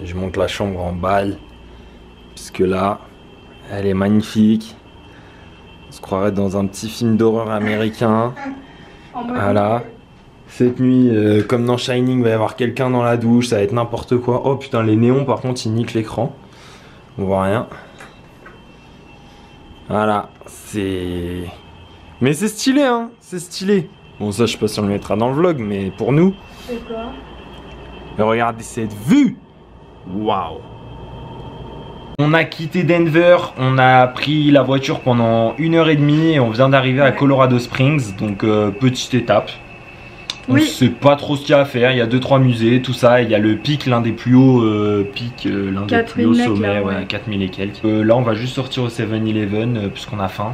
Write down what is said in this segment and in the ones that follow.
Je monte la chambre en balle. Puisque là, elle est magnifique. On se croirait dans un petit film d'horreur américain. Voilà. Cette nuit, comme dans Shining, il va y avoir quelqu'un dans la douche, ça va être n'importe quoi. Oh putain, les néons par contre, ils niquent l'écran. On voit rien. Voilà, c'est... Mais c'est stylé, hein, c'est stylé. Bon, ça, je sais pas si on le mettra dans le vlog, mais pour nous... C'est quoi? Mais regardez cette vue. Waouh. On a quitté Denver, on a pris la voiture pendant 1h30 et on vient d'arriver à Colorado Springs, donc petite étape. On sait pas trop ce qu'il y a à faire, il y a 2-3 musées, tout ça, il y a le pic, l'un des plus hauts l'un des plus hauts sommets, ouais, 4000 et quelques. Là on va juste sortir au 7-Eleven puisqu'on a faim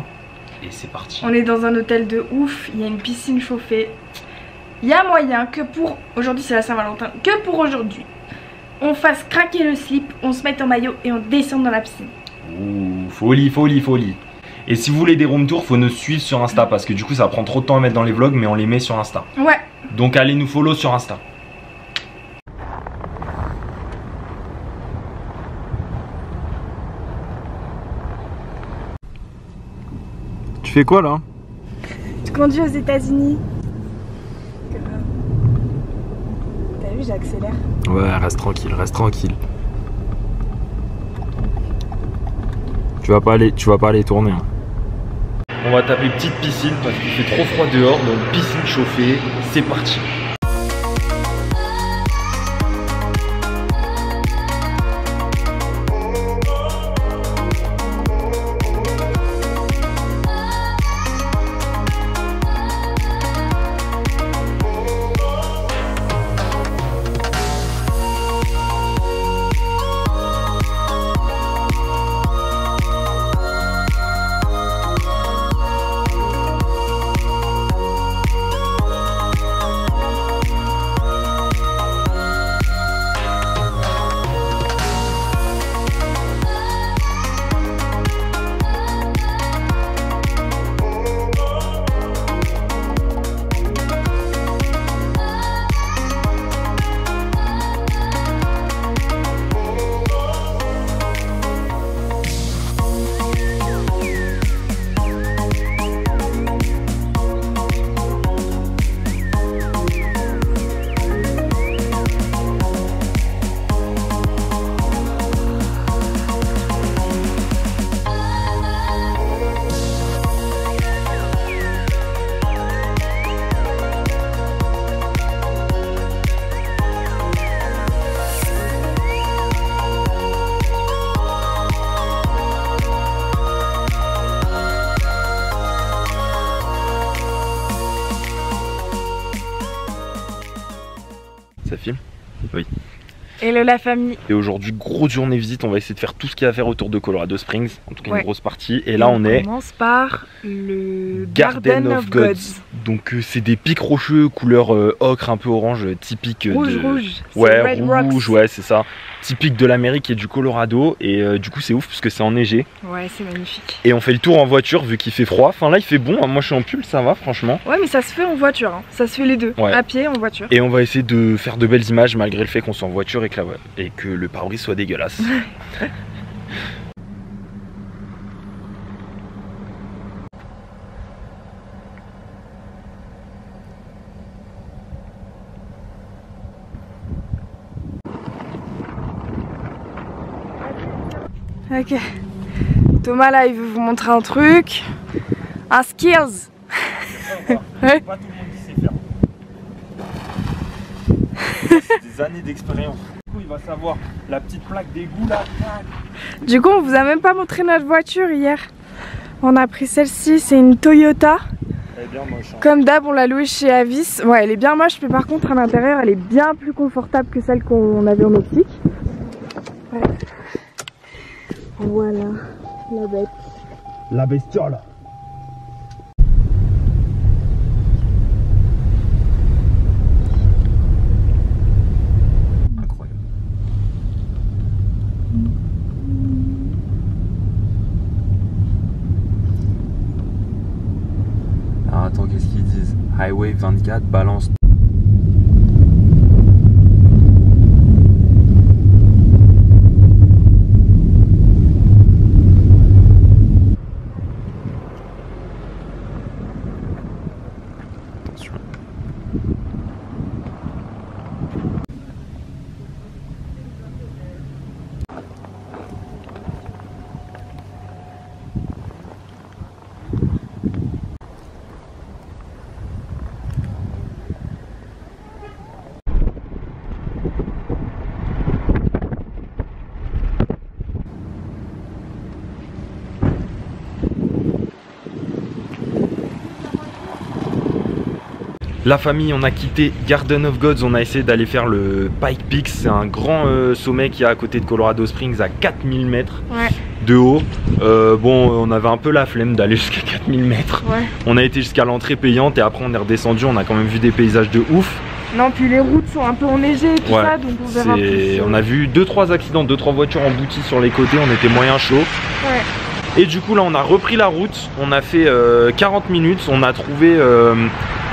et c'est parti. On est dans un hôtel de ouf, il y a une piscine chauffée. Il y a moyen que pour, aujourd'hui c'est la Saint-Valentin, que pour aujourd'hui, on fasse craquer le slip, on se mette en maillot et on descende dans la piscine. Ouh, folie, folie, folie. Et si vous voulez des room tours, faut nous suivre sur Insta parce que du coup ça prend trop de temps à mettre dans les vlogs, mais on les met sur Insta. Ouais. Donc allez nous follow sur Insta. Tu fais quoi là? Tu conduis aux États-Unis. T'as vu, j'accélère. Ouais, reste tranquille, reste tranquille. Tu vas pas aller tourner. Hein. On va taper petite piscine parce qu'il fait trop froid dehors, donc piscine chauffée, c'est parti. Ça filme? Oui. Hello la famille. Et aujourd'hui, grosse journée visite, on va essayer de faire tout ce qu'il y a à faire autour de Colorado Springs, en tout cas une grosse partie. Et là on commence par le Garden of Gods. Donc c'est des pics rocheux couleur ocre un peu orange, typique rouge. Ouais, rouge, ouais c'est ça. Typique de l'Amérique et du Colorado. Et du coup c'est ouf parce que c'est enneigé. Ouais, c'est magnifique. Et on fait le tour en voiture vu qu'il fait froid. Enfin là il fait bon, moi je suis en pull, ça va franchement. Ouais mais ça se fait en voiture, hein. Ça se fait les deux, à pied, en voiture. Et on va essayer de faire de belles images malgré le fait qu'on soit en voiture et que le pare-brise soit dégueulasse. Ok. Thomas là il veut vous montrer un truc. Un skills. Ouais. Pas tout le monde qui sait faire. C'est des années d'expérience. Du coup il va savoir la petite plaque d'égout là. Du coup on vous a même pas montré notre voiture hier. On a pris celle-ci, c'est une Toyota. Elle est bien moche. Hein. Comme d'hab on l'a louée chez Avis. Ouais elle est bien moche mais par contre à l'intérieur elle est bien plus confortable que celle qu'on avait en optique. Ouais. Voilà, la bête. La bestiole. Incroyable. Alors attends, qu'est-ce qu'ils disent? Highway 24, balance. La famille, on a quitté Garden of Gods, on a essayé d'aller faire le Pike Peak, c'est un grand sommet qui est à côté de Colorado Springs à 4000 mètres de haut. Bon, on avait un peu la flemme d'aller jusqu'à 4000 mètres. On a été jusqu'à l'entrée payante et après on est redescendu, on a quand même vu des paysages de ouf. Non, puis les routes sont un peu enneigées et tout ça, donc on verra plus. On a vu 2-3 accidents, 2-3 voitures embouties sur les côtés, on était moyen chaud. Et du coup là on a repris la route, on a fait 40 minutes, on a trouvé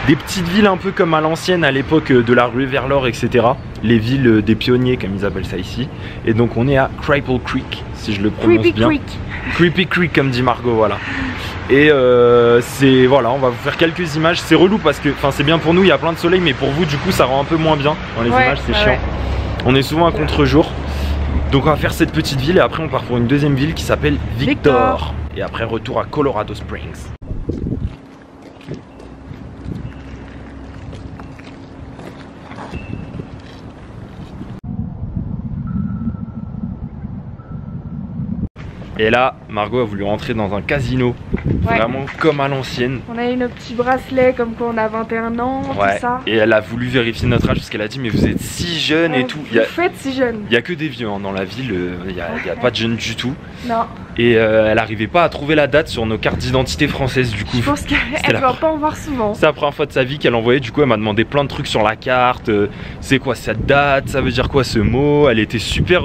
des petites villes un peu comme à l'ancienne à l'époque de la ruée vers l'or, etc. Les villes des pionniers comme ils appellent ça ici. Et donc on est à Cripple Creek, si je le prononce bien. Creepy Creek comme dit Margot, voilà. Et c'est voilà, on va vous faire quelques images. C'est relou parce que, enfin c'est bien pour nous, il y a plein de soleil, mais pour vous du coup ça rend un peu moins bien dans les images, c'est chiant. On est souvent à contre-jour. Donc on va faire cette petite ville et après on part pour une deuxième ville qui s'appelle Victor. Et après retour à Colorado Springs. Et là, Margot a voulu rentrer dans un casino, vraiment comme à l'ancienne. On a eu nos petits bracelets comme quand on a 21 ans, tout ça. Et elle a voulu vérifier notre âge parce qu'elle a dit mais vous êtes si jeune et tout. Vous faites si jeune. Il n'y a que des vieux hein, dans la ville, il n'y a pas de jeunes du tout. Non. Et elle n'arrivait pas à trouver la date sur nos cartes d'identité françaises du coup. Je pense qu'elle ne va pas en voir souvent. C'est la première fois de sa vie qu'elle envoyait, du coup elle m'a demandé plein de trucs sur la carte. C'est quoi cette date, ça veut dire quoi ce mot. Elle était super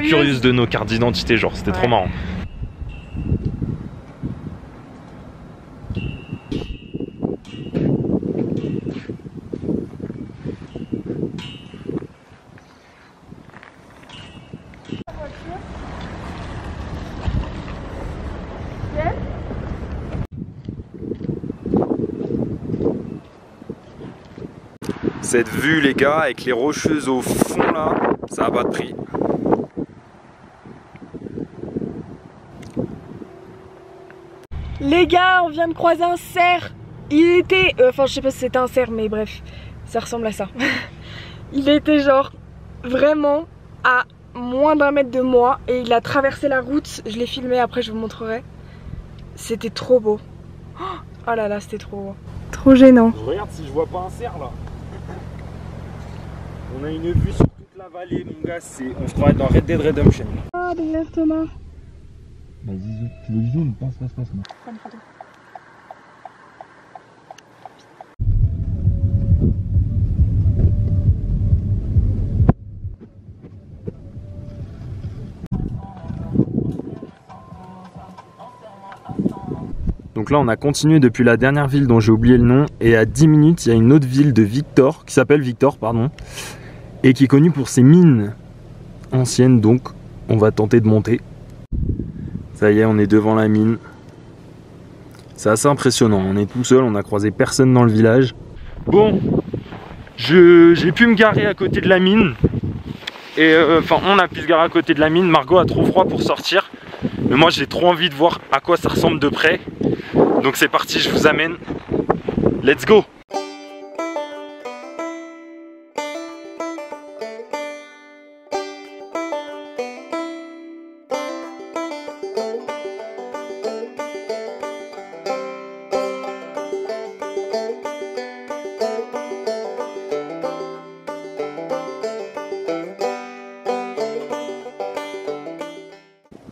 curieuse de nos cartes d'identité, genre c'était trop marrant. Cette vue les gars avec les rocheuses au fond là, ça a pas de prix. Les gars, on vient de croiser un cerf. Il était, enfin je sais pas si c'était un cerf mais bref, ça ressemble à ça. Il était genre vraiment à moins d'1 mètre de moi et il a traversé la route. Je l'ai filmé, après je vous montrerai. C'était trop beau. Oh là là, c'était trop beau. Trop gênant. Je regarde si je vois pas un cerf là. On a une vue sur toute la vallée, mon gars, on se croirait dans Red Dead Redemption. Ah, derrière Thomas. Vas-y, tu veux que je zoome? Passe. Donc là on a continué depuis la dernière ville dont j'ai oublié le nom et à 10 minutes il y a une autre ville de Victor qui s'appelle Victor pardon et qui est connue pour ses mines anciennes, donc on va tenter de monter. Ça y est, on est devant la mine. C'est assez impressionnant, on est tout seul, on a croisé personne dans le village. Bon, j'ai pu me garer à côté de la mine et enfin on a pu se garer à côté de la mine. Margot a trop froid pour sortir. Mais moi j'ai trop envie de voir à quoi ça ressemble de près. Donc c'est parti, je vous amène. Let's go!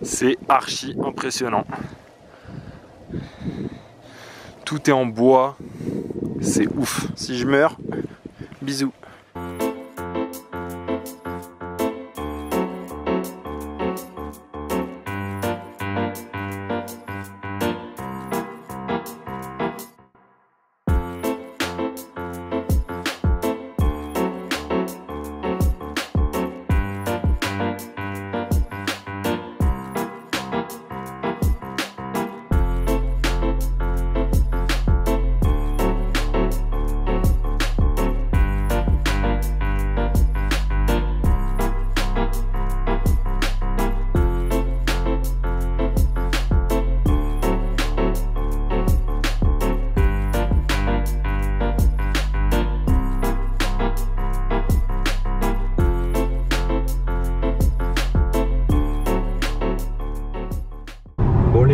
C'est archi impressionnant. Tout est en bois, c'est ouf. Si je meurs, bisous.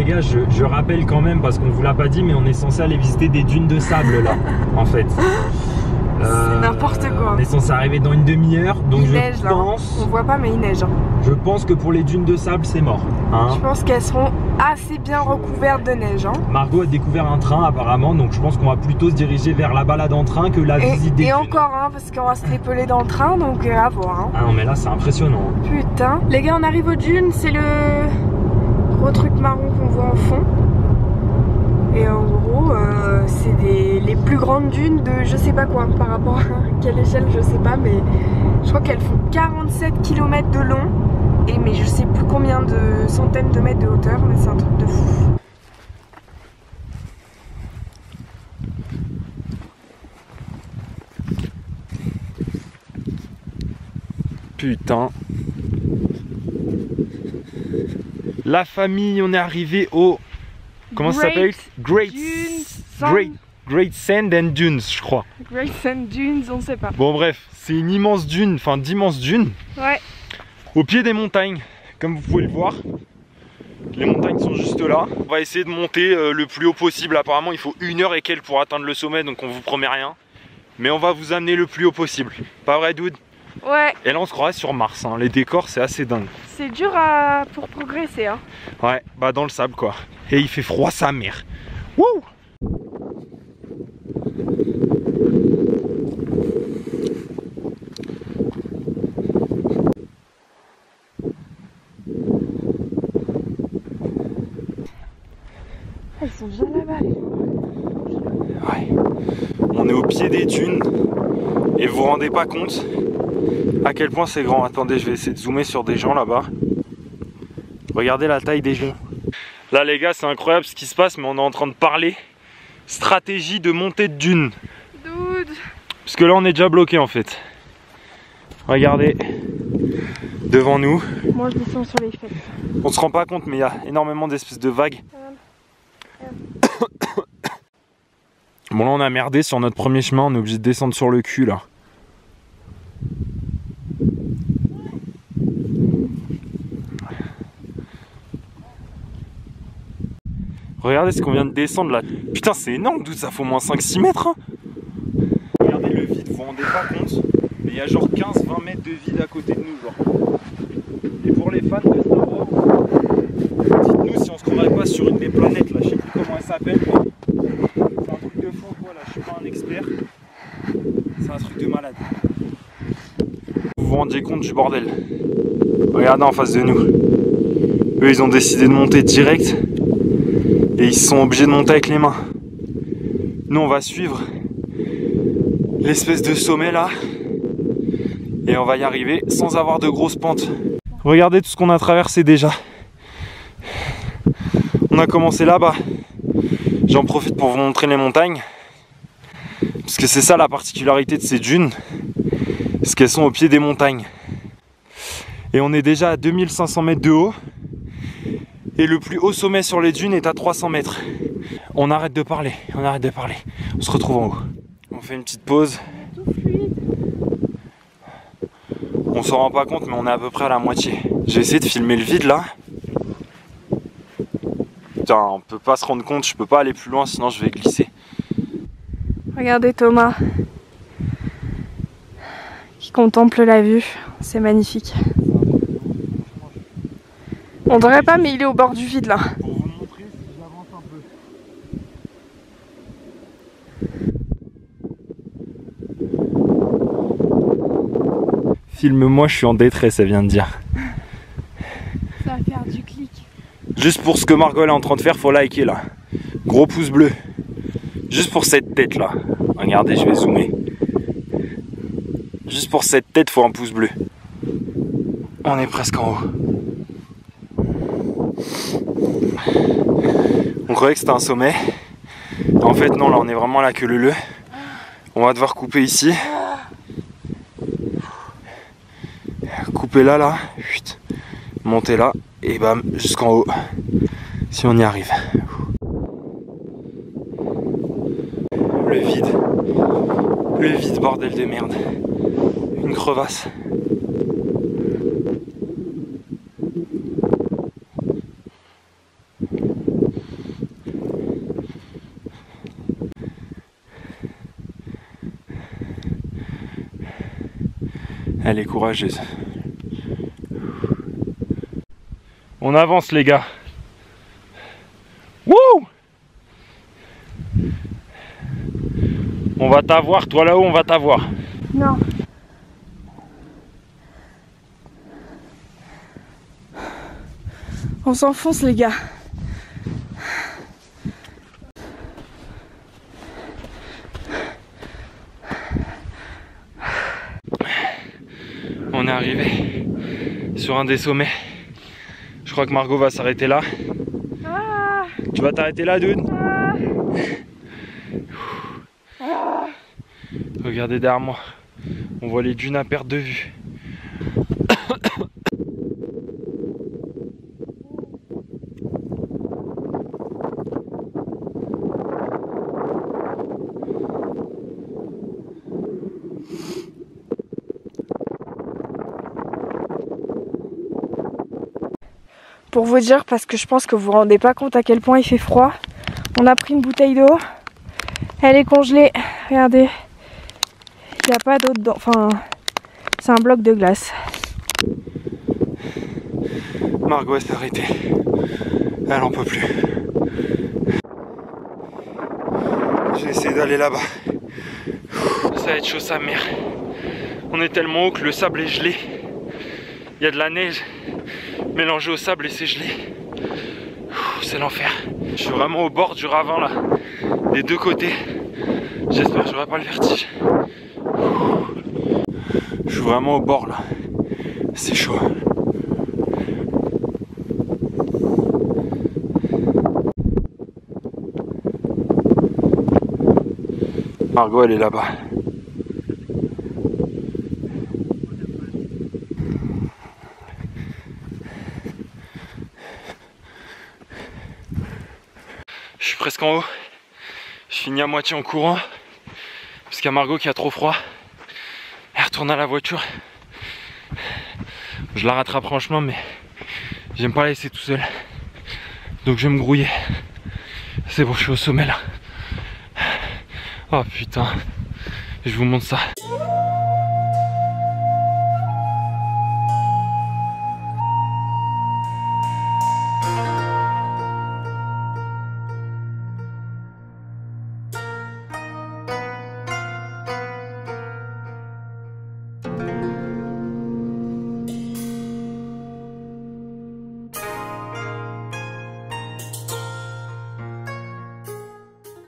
les gars, je rappelle quand même, parce qu'on vous l'a pas dit, mais on est censé aller visiter des dunes de sable là, en fait. C'est n'importe quoi. On est censé arriver dans une demi-heure, donc il neige, je là. pense... On voit pas, mais il neige. Hein. Je pense que pour les dunes de sable, c'est mort. Hein. Je pense qu'elles seront assez bien recouvertes de neige. Hein. Margot a découvert un train apparemment, donc je pense qu'on va plutôt se diriger vers la balade en train que la visite des dunes. Et encore, hein, parce qu'on va se dépeler dans le train, donc à voir. Hein. Ah non, mais là, c'est impressionnant. Putain. Les gars, on arrive aux dunes, c'est le gros truc marron qu'on voit en fond. Et en gros, c'est les plus grandes dunes de je sais pas quoi, par rapport à quelle échelle, je sais pas, mais je crois qu'elles font 47 km de long, et mais je sais plus combien de centaines de mètres de hauteur, mais c'est un truc de fou. Putain. La famille, on est arrivé au... Comment ça s'appelle? Great Sand and Dunes, je crois. Great Sand Dunes, on sait pas. Bon bref, c'est une immense dune, enfin d'immenses dunes. Ouais. Au pied des montagnes, comme vous pouvez le voir. Les montagnes sont juste là. On va essayer de monter le plus haut possible. Apparemment, il faut 1 heure et quelques pour atteindre le sommet, donc on vous promet rien. Mais on va vous amener le plus haut possible. Pas vrai, dude? Ouais. Et là, on se croirait sur Mars. Hein. Les décors, c'est assez dingue. C'est dur pour progresser. Hein. Ouais, bah dans le sable, quoi. Et il fait froid, sa mère. Wouh! Ils sont bien là-bas, les gars. Ouais. On est au pied des dunes. Et vous vous rendez pas compte à quel point c'est grand. Attendez, je vais essayer de zoomer sur des gens là-bas. Regardez la taille des gens. Là les gars, c'est incroyable ce qui se passe, mais on est en train de parler stratégie de montée de dunes. Dude. Parce que là on est déjà bloqué en fait. Regardez devant nous. Moi je descends sur les fesses. On se rend pas compte, mais il y a énormément d'espèces de vagues. Bon là on a merdé sur notre premier chemin, on est obligé de descendre sur le cul là. Regardez ce qu'on vient de descendre là. Putain c'est énorme, d'où ça fait au moins 5-6 mètres hein. Regardez le vide, vous vous rendez pas compte. Mais il y a genre 15-20 mètres de vide à côté de nous genre. Et pour les fans de Star Wars, dites-nous si on se croirait pas sur une des planètes là, je sais plus comment elle s'appelle. C'est un truc de fou quoi là, je suis pas un expert. C'est un truc de malade. Vous vous rendiez compte du bordel. Regardez en face de nous. Eux ils ont décidé de monter direct. Et ils sont obligés de monter avec les mains. Nous on va suivre l'espèce de sommet là. Et on va y arriver sans avoir de grosses pentes. Regardez tout ce qu'on a traversé déjà. On a commencé là-bas. J'en profite pour vous montrer les montagnes. Parce que c'est ça la particularité de ces dunes. C'est qu'elles sont au pied des montagnes. Et on est déjà à 2500 mètres de haut. Et le plus haut sommet sur les dunes est à 300 mètres. On arrête de parler, on arrête de parler. On se retrouve en haut. On fait une petite pause. On s'en rend pas compte, mais on est à peu près à la moitié. J'ai essayé de filmer le vide là. Putain, on peut pas se rendre compte, je peux pas aller plus loin sinon je vais glisser. Regardez Thomas qui contemple la vue, c'est magnifique. On dirait pas, mais il est au bord du vide là. Pour vous montrer si j'avance un peu. Filme-moi, je suis en détresse, elle vient de dire. Ça va faire du clic. Juste pour ce que Margot est en train de faire, faut liker là. Gros pouce bleu. Juste pour cette tête là. Regardez, je vais zoomer. Juste pour cette tête, faut un pouce bleu. On est presque en haut. On croyait que c'était un sommet. En fait non, là on est vraiment à la queue leu. On va devoir couper ici. Couper là, monter là et bam jusqu'en haut. Si on y arrive. Le vide bordel de merde. Une crevasse. Elle est courageuse. On avance les gars. Wouh! On va t'avoir, toi là-haut on va t'avoir. Non. On s'enfonce les gars. On est arrivé sur un des sommets. Je crois que Margot va s'arrêter là. Ah, Tu vas t'arrêter là, dude? Regardez derrière moi. On voit les dunes à perte de vue. pour vous dire, parce que je pense que vous vous rendez pas compte à quel point il fait froid, on a pris une bouteille d'eau, elle est congelée, regardez, il n'y a pas d'eau dedans, enfin c'est un bloc de glace. Margot s'est arrêtée, elle en peut plus. J'ai essayé d'aller là-bas, ça va être chaud sa mère. On est tellement haut que le sable est gelé, il y a de la neige mélangée au sable et c'est gelé. C'est l'enfer. Je suis vraiment au bord du ravin là, des deux côtés. J'espère que j'aurai pas le vertige. Je suis vraiment au bord là, c'est chaud. Margot elle est là-bas. Je suis presque en haut. Je finis à moitié en courant parce qu'il y a Margot qui a trop froid. Elle retourne à la voiture. Je la rattraperai en chemin, mais j'aime pas la laisser tout seul. Donc je vais me grouiller. C'est bon, je suis au sommet là. Oh putain, je vous montre ça.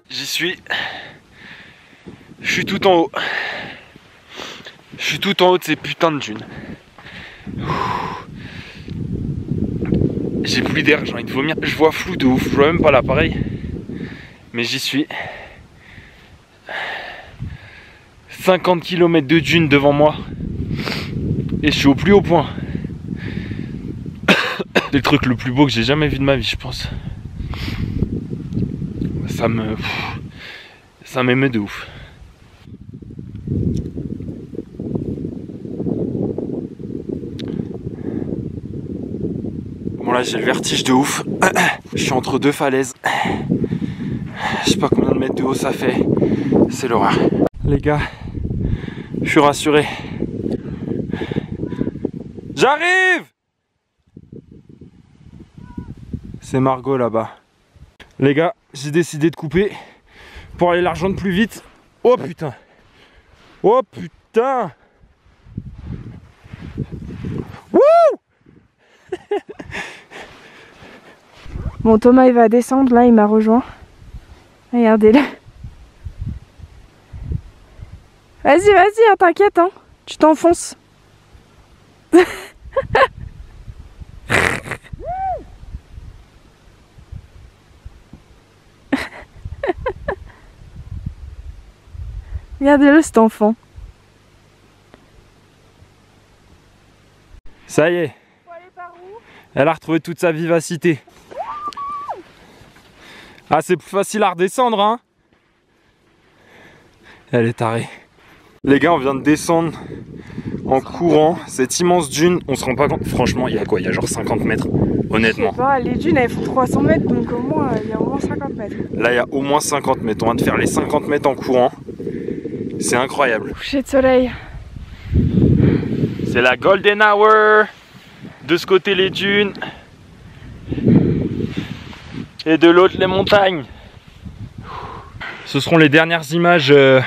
J'y suis. Je suis tout en haut. Je suis tout en haut de ces putains de dunes. J'ai plus d'air, j'ai envie de vomir. Je vois flou de ouf, je vois même pas l'appareil. Mais j'y suis. 50 km de dunes devant moi. Et je suis au plus haut point. C'est le truc le plus beau que j'ai jamais vu de ma vie, je pense. Ça m'émeut de ouf. Bon là j'ai le vertige de ouf. Je suis entre deux falaises. Je sais pas combien de mètres de haut ça fait. C'est l'horreur. Les gars, je suis rassuré. J'arrive! C'est Margot là-bas. Les gars, j'ai décidé de couper pour aller la rejoindre plus vite. Oh putain! Oh putain! Wouh! Bon, Thomas il va descendre, là il m'a rejoint. Regardez-le. Vas-y, vas-y, hein, t'inquiète, hein. Tu t'enfonces. Regardez-le cet enfant. Ça y est. Faut aller par où ? Elle a retrouvé toute sa vivacité. Ah, c'est plus facile à redescendre, hein. Elle est tarée. Les gars, on vient de descendre en courant cette immense dune. On se rend pas compte. Franchement, il y a quoi? Il y a genre 50 mètres, honnêtement. Je sais pas, les dunes elles font 300 mètres, donc au moins il y a au moins 50 mètres. Là, il y a au moins 50 mètres. On vient de faire les 50 mètres en courant. C'est incroyable. Coucher de soleil. C'est la golden hour. De ce côté les dunes. Et de l'autre les montagnes. Ce seront les dernières images de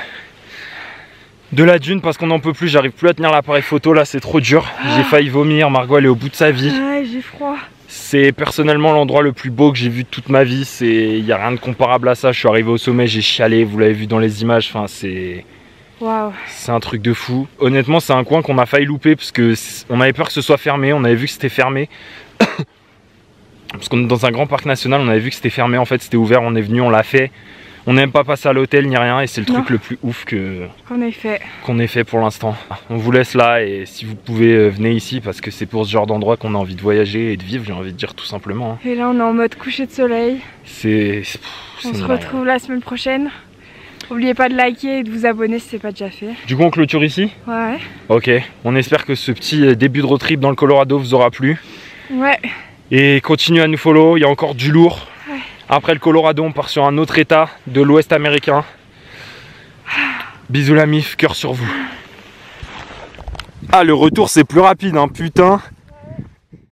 la dune parce qu'on n'en peut plus. J'arrive plus à tenir l'appareil photo là, c'est trop dur. J'ai failli vomir, Margot elle est au bout de sa vie. Ouais, j'ai froid. C'est personnellement l'endroit le plus beau que j'ai vu de toute ma vie. Il n'y a rien de comparable à ça. Je suis arrivé au sommet, j'ai chialé, vous l'avez vu dans les images. Enfin, c'est un truc de fou. Honnêtement, c'est un coin qu'on a failli louper parce qu'on avait peur que ce soit fermé. On avait vu que c'était fermé. Parce qu'on est dans un grand parc national, on avait vu que c'était fermé. En fait, c'était ouvert, on est venu, on l'a fait. On n'est même pas passé à l'hôtel ni rien et c'est le truc le plus ouf qu'on ait fait pour l'instant. On vous laisse là et si vous pouvez venez ici parce que c'est pour ce genre d'endroit qu'on a envie de voyager et de vivre, j'ai envie de dire tout simplement. Et là on est en mode coucher de soleil. On se retrouve la semaine prochaine. N'oubliez pas de liker et de vous abonner si c'est pas déjà fait. Du coup on clôture ici? Ouais. Ok, on espère que ce petit début de road trip dans le Colorado vous aura plu. Ouais. Et continuez à nous follow, il y a encore du lourd. Après le Colorado, on part sur un autre état de l'Ouest américain. Bisous la mif, cœur sur vous. Ah, le retour c'est plus rapide, hein, putain.